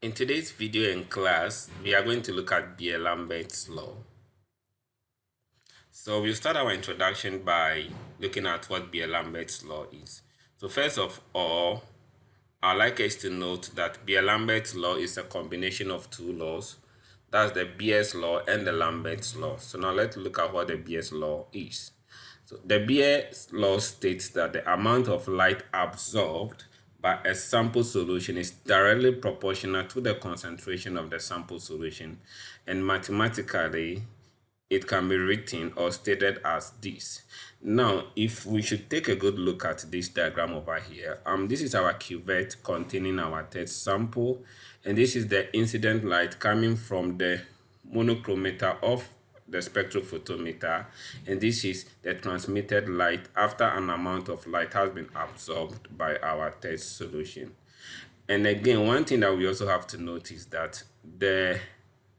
In today's video and class, we are going to look at Lambert's law. So we'll start our introduction by looking at what Lambert's law is. So first of all, I'd like us to note that Lambert's law is a combination of two laws. That's the Beer's law and the Lambert's law. So now let's look at what the Beer's law is. So the Beer's law states that the amount of light absorbed by a sample solution is directly proportional to the concentration of the sample solution, and mathematically it can be written or stated as this. Now, if we should take a good look at this diagram over here, this is our cuvette containing our test sample, and this is the incident light coming from the monochromator of the spectrophotometer, and this is the transmitted light after an amount of light has been absorbed by our test solution. And again, one thing that we also have to notice that the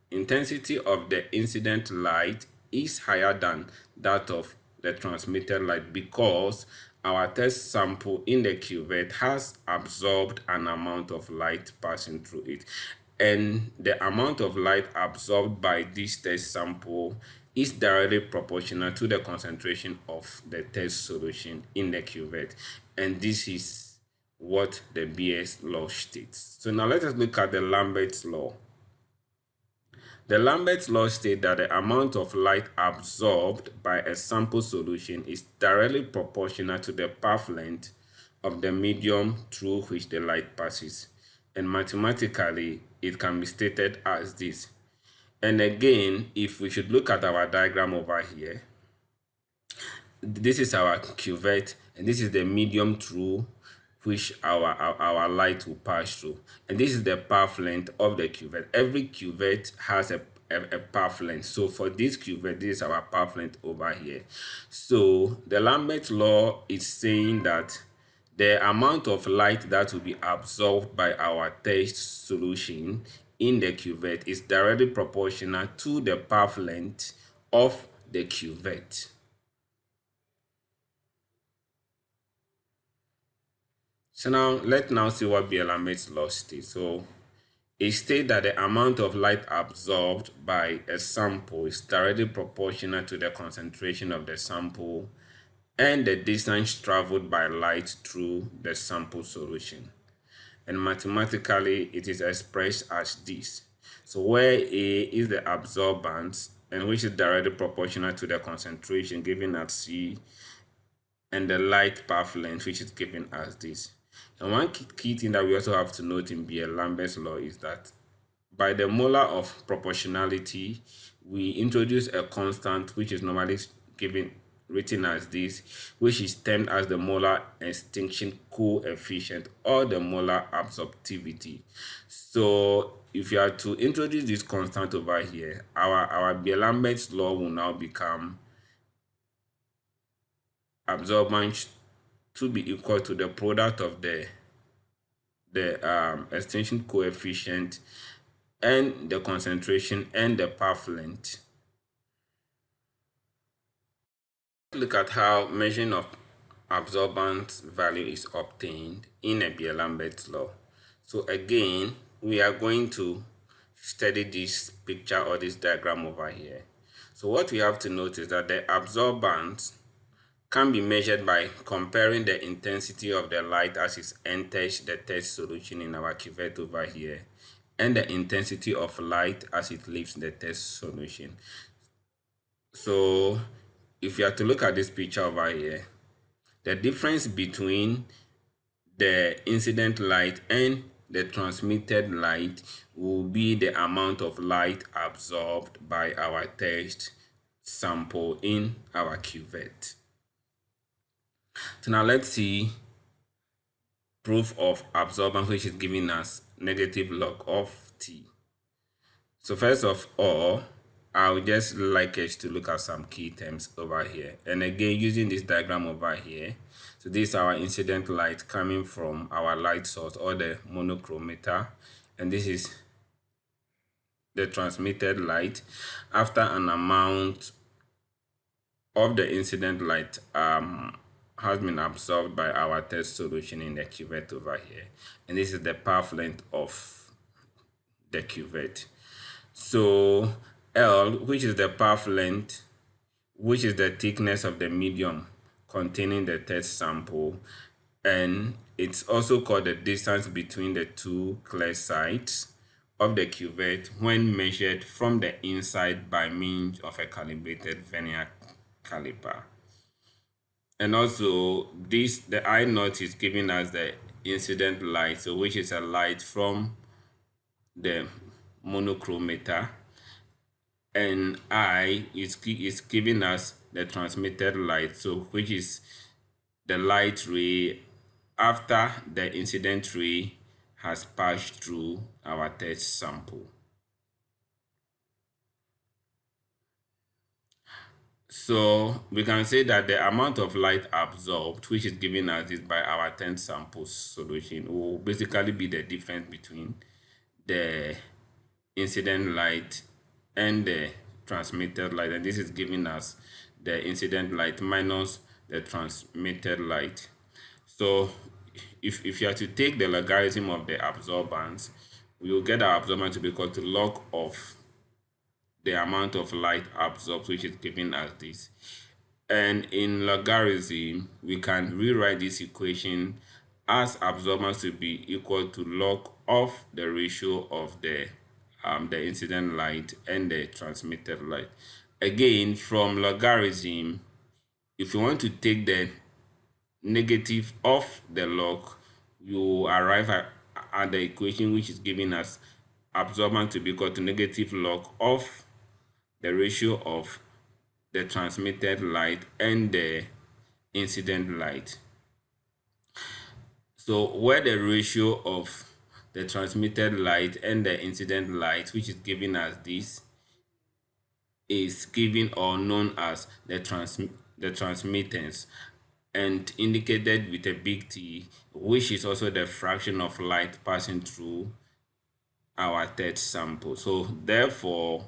intensity of the incident light is higher than that of the transmitted light because our test sample in the cuvette has absorbed an amount of light passing through it, and the amount of light absorbed by this test sample is directly proportional to the concentration of the test solution in the cuvette, and this is what the Beer's law states. So now let us look at the Lambert's law. The Lambert's law states that the amount of light absorbed by a sample solution is directly proportional to the path length of the medium through which the light passes, and mathematically it can be stated as this. And again, if we should look at our diagram over here, this is our cuvette and this is the medium through which our light will pass through, and this is the path length of the cuvette. Every cuvette has a path length. So for this cuvette, this is our path length over here. So the Lambert's law is saying that the amount of light that will be absorbed by our test solution in the cuvette is directly proportional to the path length of the cuvette. So now let's see what Lambert's law states. So it states that the amount of light absorbed by a sample is directly proportional to the concentration of the sample and the distance traveled by light through the sample solution. And mathematically, it is expressed as this. So where A is the absorbance, and which is directly proportional to the concentration given at C, and the light path length, which is given as this. And one key thing that we also have to note in Lambert's law is that by the molar of proportionality, we introduce a constant which is normally written as this, which is termed as the molar extinction coefficient or the molar absorptivity. So if you are to introduce this constant over here, our Lambert's law will now become absorbance to be equal to the product of the extinction coefficient and the concentration and the path length. Look at how measuring of absorbance value is obtained in a Lambert's law. So again, we are going to study this picture or this diagram over here. So what we have to note is that the absorbance can be measured by comparing the intensity of the light as it enters the test solution in our cuvette over here and the intensity of light as it leaves the test solution. So if you are to look at this picture over here, the difference between the incident light and the transmitted light will be the amount of light absorbed by our test sample in our cuvette. So now let's see proof of absorbance, which is giving us negative log of t. So first of all, I would just like us to look at some key terms over here. And again, using this diagram over here, so this is our incident light coming from our light source or the monochromator, and this is the transmitted light after an amount of the incident light has been absorbed by our test solution in the cuvette over here, and this is the path length of the cuvette. So L, which is the path length, which is the thickness of the medium containing the test sample, and it's also called the distance between the two clear sides of the cuvette when measured from the inside by means of a calibrated vernier caliper. And also the I naught is giving us the incident light, so which is a light from the monochromator, and I is giving us the transmitted light, so which is the light ray after the incident ray has passed through our test sample. So we can say that the amount of light absorbed, which is given us is by our test sample solution, will basically be the difference between the incident light and the transmitted light, and this is giving us the incident light minus the transmitted light. So if you are to take the logarithm of the absorbance, we will get our absorbance to be equal to log of the amount of light absorbed, which is giving us this. And in logarithm, we can rewrite this equation as absorbance to be equal to log of the ratio of the incident light and the transmitted light. Again, from logarithm, if you want to take the negative of the log, you arrive at the equation which is giving us absorbance to be equal to negative log of the ratio of the transmitted light and the incident light. So where the ratio of the transmitted light and the incident light, which is giving us this, is given or known as the transmittance, and indicated with a big T, which is also the fraction of light passing through our test sample. So therefore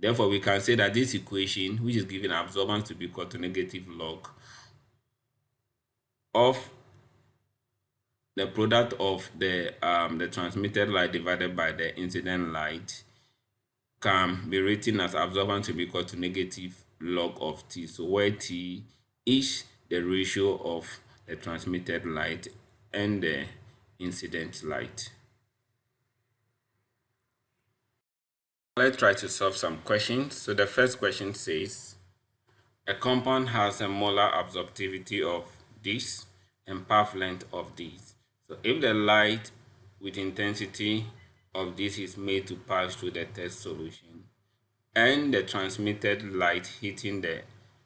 we can say that this equation, which is giving absorbance to be equal to negative log of the product of the transmitted light divided by the incident light, can be written as absorbance to be equal to negative log of T. So where T is the ratio of the transmitted light and the incident light. Let's try to solve some questions. So the first question says, a compound has a molar absorptivity of this and path length of this. So if the light with intensity of this is made to pass through the test solution and the transmitted light hitting the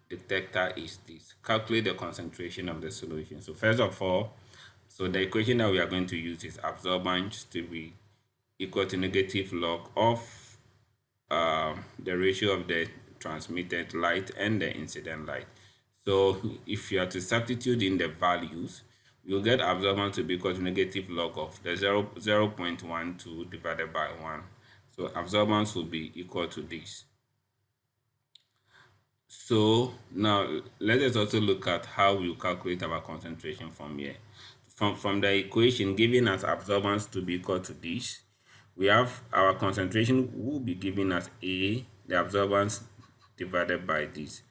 detector is this, calculate the concentration of the solution. So first of all, so the equation that we are going to use is absorbance to be equal to negative log of the ratio of the transmitted light and the incident light. So if you are to substitute in the values, you'll get absorbance to be equal to negative log of the 0.12 divided by 1. So absorbance will be equal to this. So now let us also look at how we calculate our concentration from here. From the equation giving us absorbance to be equal to this, we have our concentration will be given as A, the absorbance divided by this.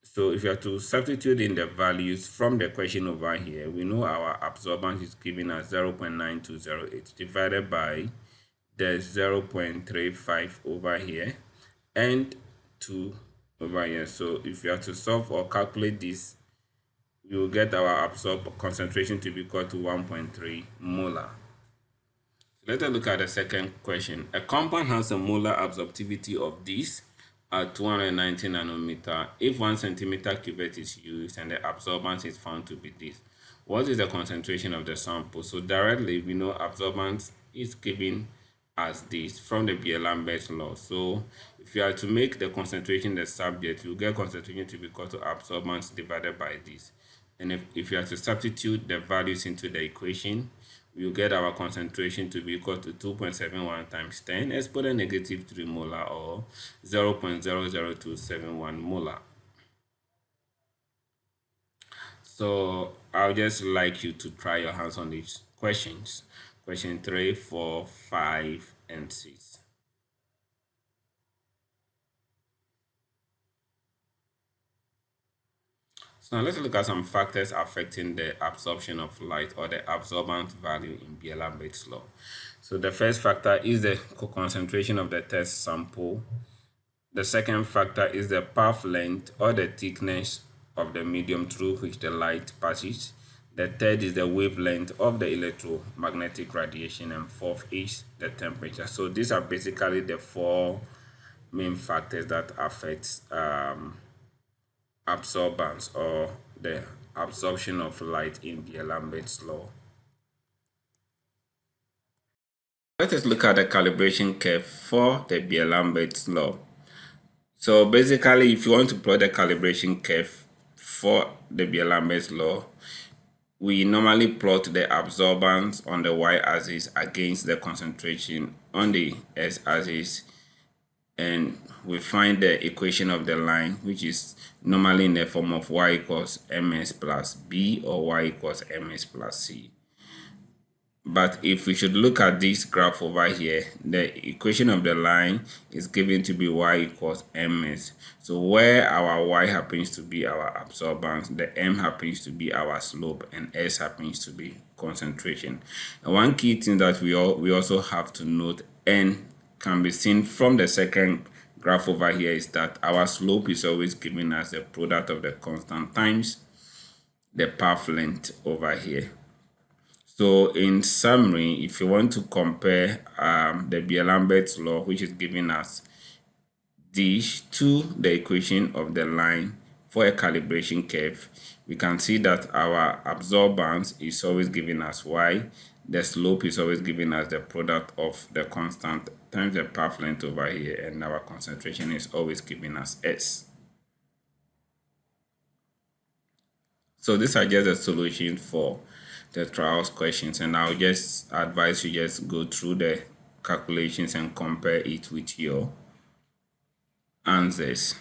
So if you have to substitute in the values from the question over here, we know our absorbance is given as 0.9208 divided by the 0.35 over here and 2 over here. So if you have to solve or calculate this, you will get our absorbed concentration to be equal to 1.3 molar. Let us look at the second question. A compound has a molar absorptivity of this at 290 nanometer if 1 centimeter cuvette is used and the absorbance is found to be this. What is the concentration of the sample? So directly we know absorbance is given as this from the Lambert law. So if you are to make the concentration the subject, you get concentration to be equal to absorbance divided by this. And if you are to substitute the values into the equation, you get our concentration to be equal to 2.71 times 10 exponent negative 3 molar, or 0.00271 molar. So I'll just like you to try your hands on these questions. question 3, 4, 5, and 6. So now let's look at some factors affecting the absorption of light or the absorbance value in Beer-Lambert's law. So the first factor is the concentration of the test sample. The second factor is the path length or the thickness of the medium through which the light passes. The third is the wavelength of the electromagnetic radiation, and fourth is the temperature. So these are basically the four main factors that affect absorbance or the absorption of light in Beer-Lambert's law. Let us look at the calibration curve for the Beer-Lambert's law. So basically, if you want to plot the calibration curve for the Beer-Lambert's law, we normally plot the absorbance on the y-axis against the concentration on the x-axis, and we find the equation of the line, which is normally in the form of y equals ms plus b or y equals ms plus c. But if we should look at this graph over here, the equation of the line is given to be y equals ms. So where our y happens to be our absorbance, the m happens to be our slope, and s happens to be concentration. And one key thing that we also have to note and can be seen from the second graph over here is that our slope is always given as the product of the constant times the path length over here. So in summary, if you want to compare the Beer-Lambert's law, which is giving us this, to the equation of the line for a calibration curve, we can see that our absorbance is always giving us y, the slope is always giving us the product of the constant times the path length over here, and our concentration is always giving us s. So these are just the solutions for the trials questions, and I'll just advise you just go through the calculations and compare it with your answers.